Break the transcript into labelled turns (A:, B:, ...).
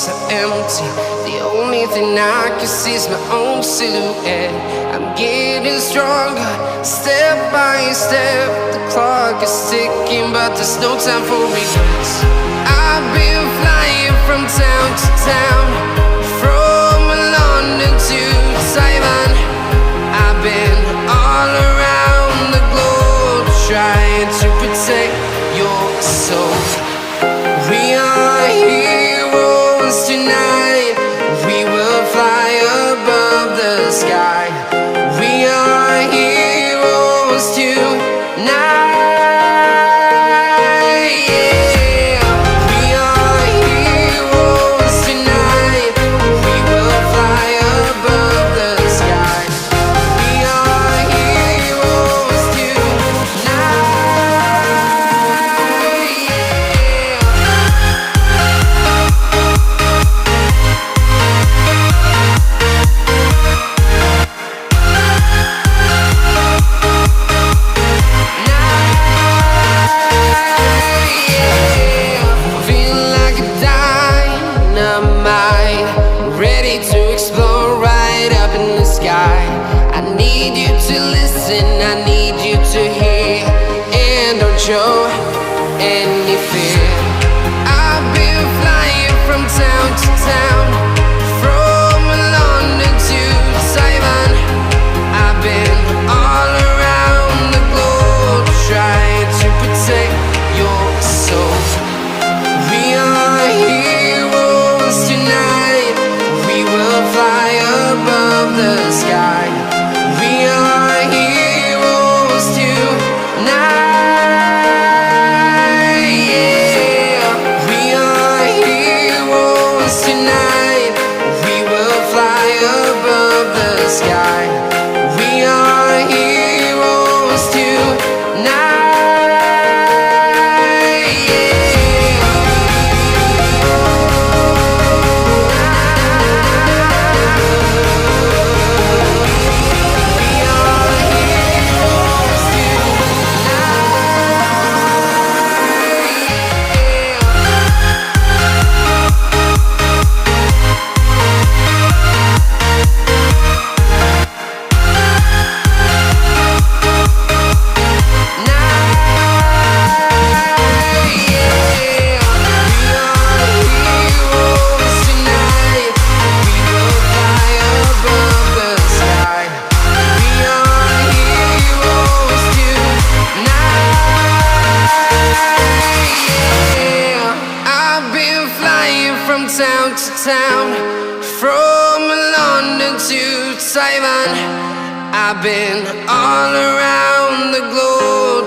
A: so empty. The only thing I can see is my own silhouette. I'm getting stronger, step by step. The clock is ticking, but there's no time for regrets. I've been flying from town to town, from London to Taiwan. I've been all around the globe, trying to protect your soul. We are heroes tonight. We will fly above the sky. We are heroes tonight. Ready to explore right up in the sky. I need you to listen, I need you to hear, and don't show any fear. I've been flying from town to town, from London to Taiwan. I've been all around the globe, trying to protect your soul. We are heroes tonight. We will fly above the sky. We are heroes tonight. Yeah, we are heroes tonight. We will fly above the sky. We are heroes tonight. From town to town, from London to Taiwan. I've been all around the globe,